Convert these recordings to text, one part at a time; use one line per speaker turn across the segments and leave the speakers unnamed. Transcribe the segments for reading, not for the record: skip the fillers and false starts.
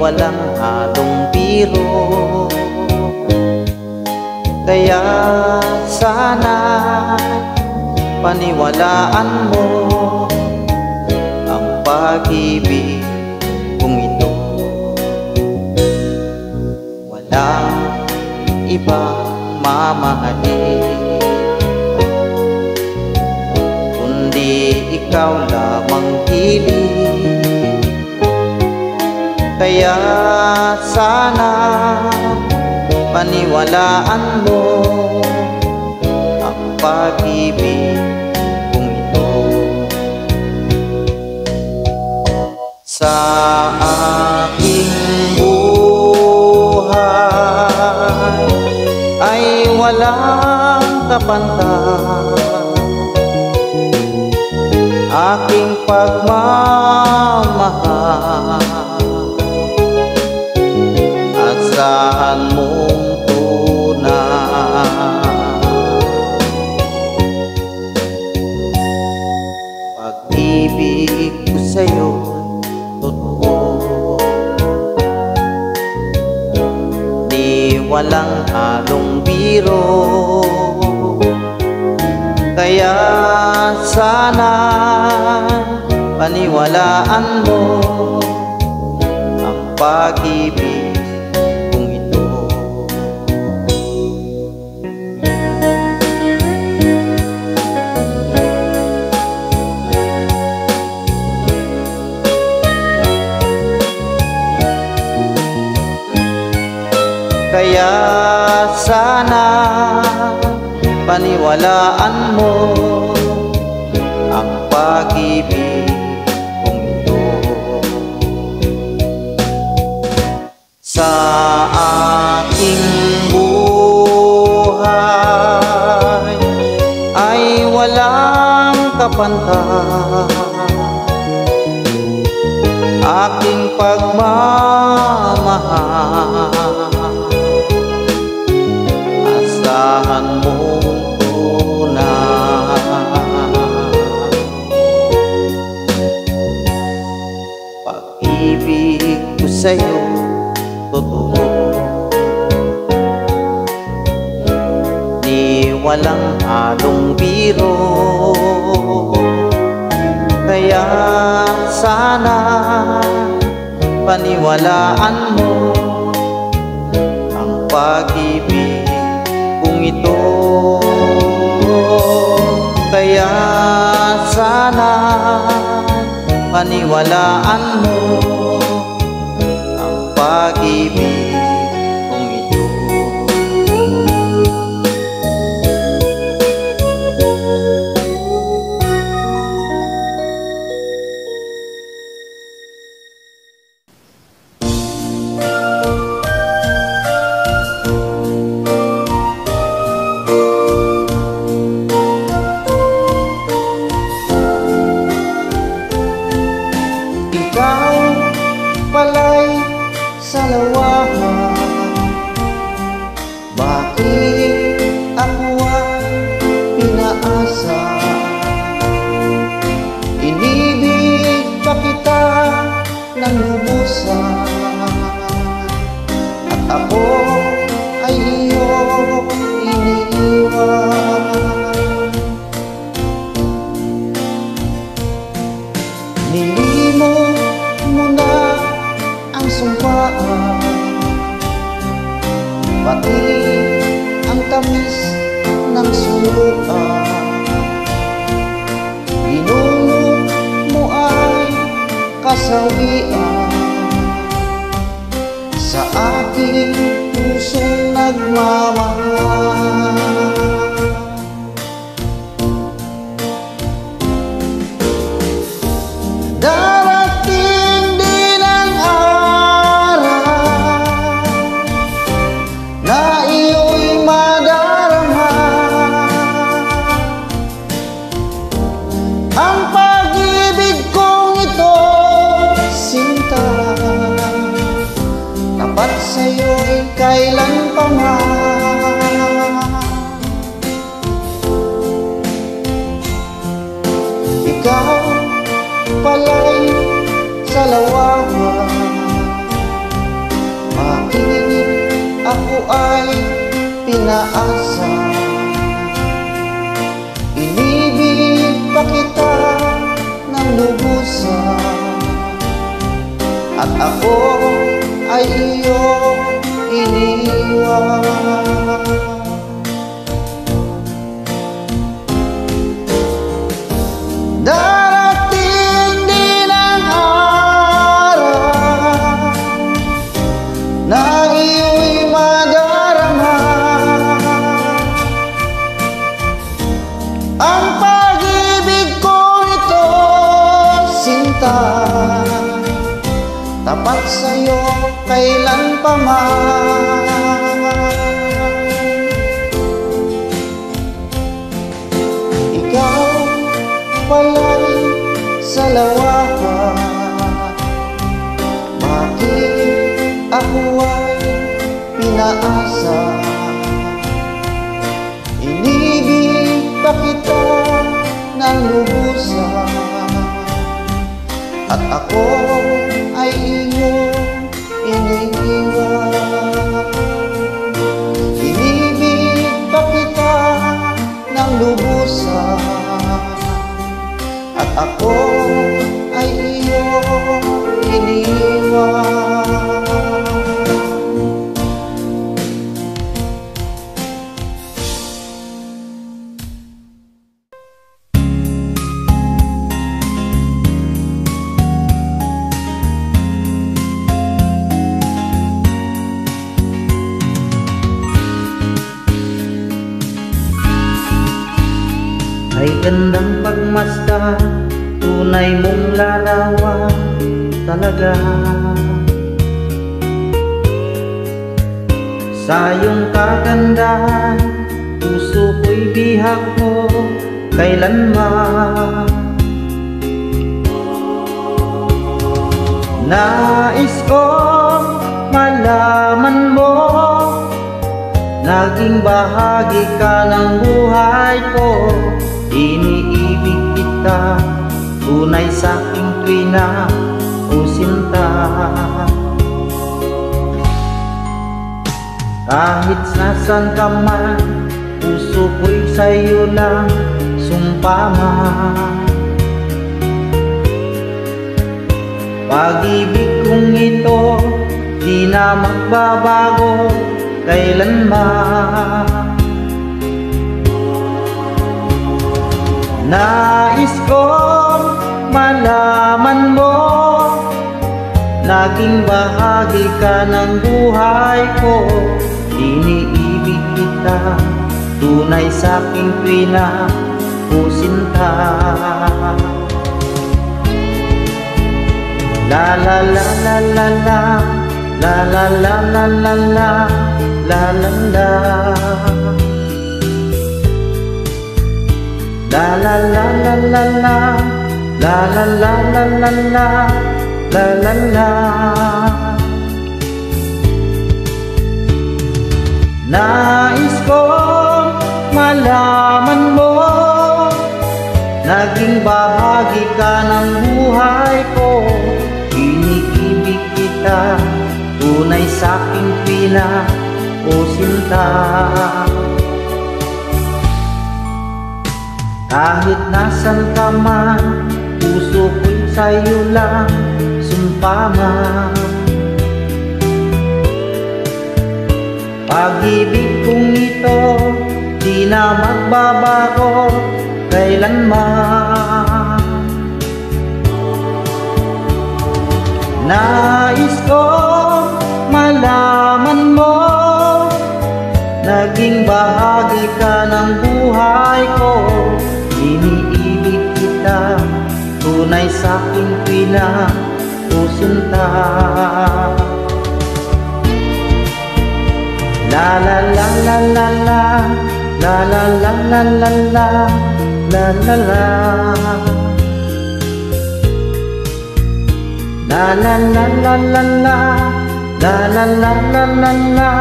walang halong biro. Kaya sana paniwalaan mo ang pag-ibig kong ito. Walang ibang mamahalin kundi ikaw lamang hiling. Kaya sana paniwalaan mo ang pag-ibig kong ito. Sa aking buhay ay walang kapantay aking pagmamahal. Asahan mong tunay pag-ibig ko sa'yo totoo, di walang halong biro. Kaya sana paniwalaan mo ang pag-ibig kong ito. Kaya sana paniwalaan mo ang pag-ibig kong ito. Sa aking buhay ay walang kapantay aking pagmamahal. Asahan mong pag-ibig ko sa'yo totoo, di walang halong biro. Kaya sana paniwalaan mo ang pag-ibig kong ito. Kaya sana paniwalaan mo ang pag-ibig kong ito.
Pati ang tamis ng sulutan, ginuno mo ay kasawian sa aking pusong nagmamahal. Darating din ang araw na iyo'y madarama, ang pag-ibig kong ito, sinta, tapat sa'yo'y kailan pa man. Ikaw pala'y sa lawahan, inaasa. Inibig pa kita ng lubusan, at ako ay iyong iniwan. Darating din ang araw na iyo'y madarama. Ang pag-ibig ko ito, sinta, tapat sa'yo kailan pa man. Ikaw pala'y salawahan, bakit ako ay pinaasa? Inibig pa kita ng lubusan, at ako ay iyong iniiwan. Inibig pa kita ng lubusan, at ako ay iyong iniwan.
Ay gandang pagmasdan, tunay mong larawan talaga. Sa iyong kagandahan, puso ko'y bihag mo kailanman. Nais kong malaman mo, naging bahagi ka ng buhay ko. Iniibig kita, tunay sa'king tuwina o sinta. Kahit nasan ka man, puso ko'y sa'yo lang sumpama. Pag-ibig kong ito, di na magbabago kailanman. Nais kong malaman mo, naging bahagi ka ng buhay ko. Iniibig kita, tunay sa'king tuwina o sinta. La la la la la la, la la la la la la, la la la. La la la la la la, la la la la la la, la la la. Nais kong malaman mo, naging bahagi ka ng buhay ko. Iniibig kita, tunay sa'king tuwina o sinta. Kahit nasan ka man, puso ko'y sa'yo lang sumpama. Pag-ibig kong ito, di na magbabago kailanman. Nais kong malaman mo, naging bahagi ka ng buhay ko. Iniibig kita, tunay sa'king tuwina o sinta. La la la la la la, la la la la la la, la la la. La la la la la la, la la la la la la,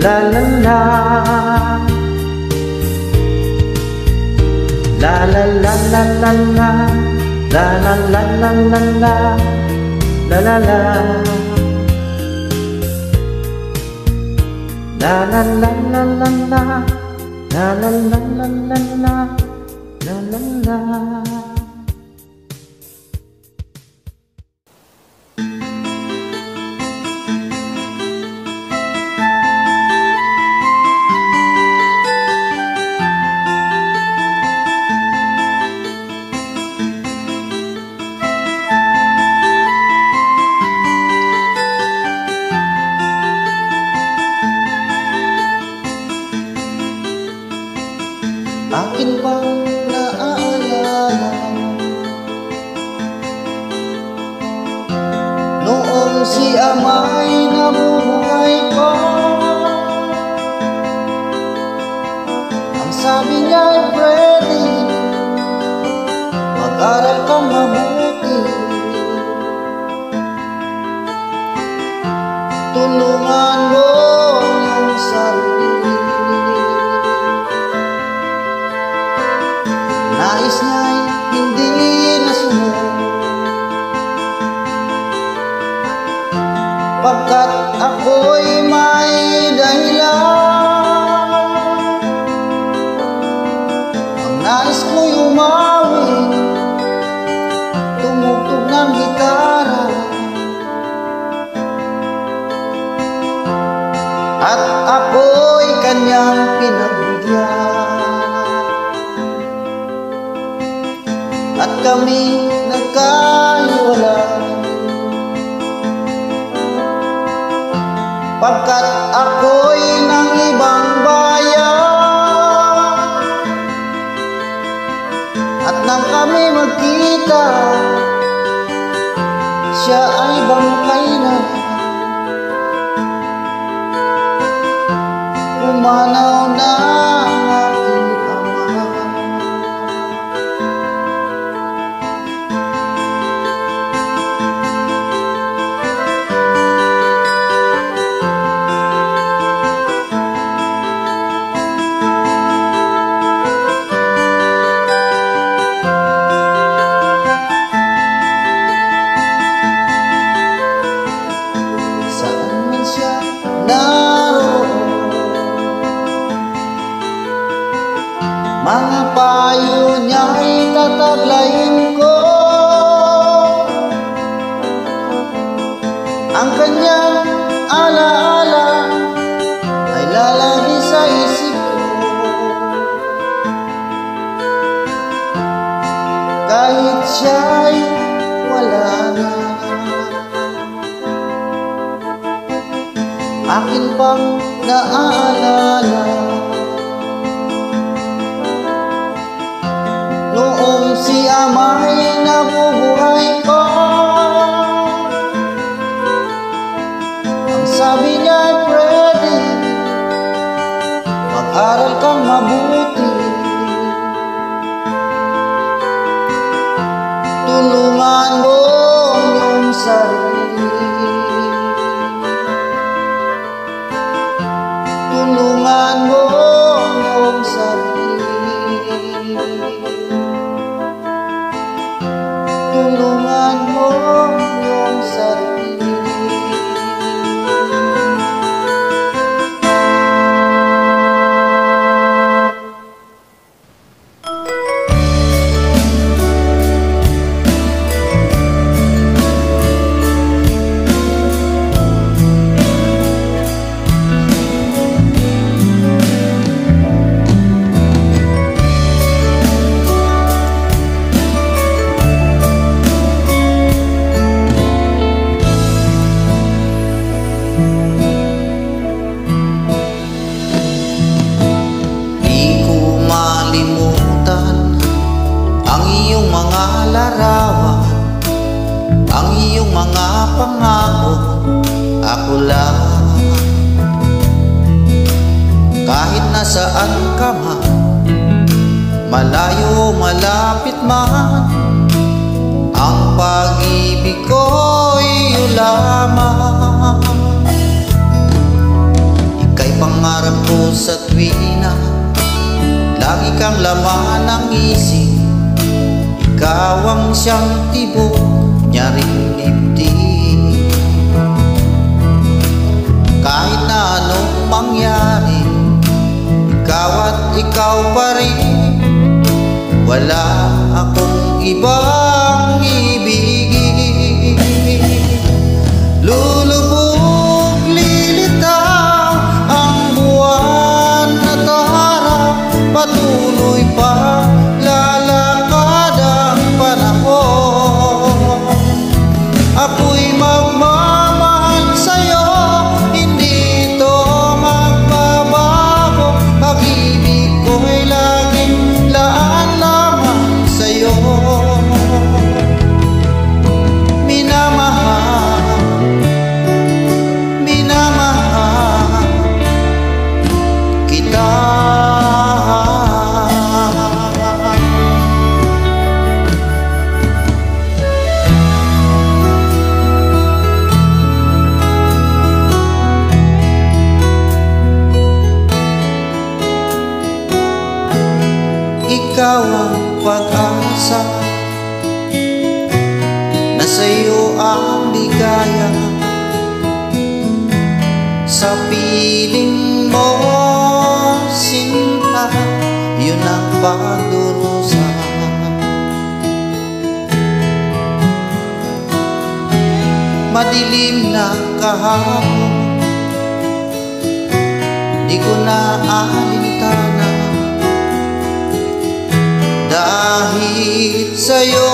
la la la. La la la la la la, la la la la la la, la la la. la la la la la la, la la la la la la, la la la.
Akin bang naaalala noong si ama'y nabubuhay pa? Ang sabi niya'y Freddy, mag-aral kang mabuti, tulungan mo yung sarili. Nais niya'y hindi nasunod, pagkat ako'y may dahilan. Ang nais ko'y umawi, tumugtog ng gitara, at ako'y kanyang pinagbigyan. At kami nagkahiwalay, pagkat ako'y ng ibang bayan. At nang kami magkita, siya ay bangkay na. Pumanaw na ang aking ama. Mga payo niya'y tataglayin ko, ang kanyang alaala ay lalagi sa isip ko. Kahit siya'y wala na, akin pang naaalala noong si ama'y nabubuhay pa. Ang sabi niya, Freddy, mag-aral kang mabuti, tulungan mo yung sarili, tulungan mo yung sarili, tulungan mo yung sarili. Ang iyong mga pangako, ako lang. Kahit nasaan ka man, malayo malapit man, ang pag-ibig ko'y iyo lamang. Ika'y pangarap ko sa tuwina, lagi kang laman ng isip. Ikaw ang siyang tibok niya rin dibdib. Kahit na anong mangyari, ikaw pa rin. Wala akong ibang ibigin. Lulubog, lilitaw ang buwan at araw, patuloy pa lalakad ang panahon. Ako'y magmamahal sa'yo, hindi ito magbabago. Pag-ibig ko'y laging laan lamang sa'yo. Minamahal, minamahal kita. Ikaw ang pag-asa, na sa'yo ang ligaya. Sa piling mo, sinta, yun ang pagdurusa. Madilim na kahapon, di ko na alintana. Dahil sa'yo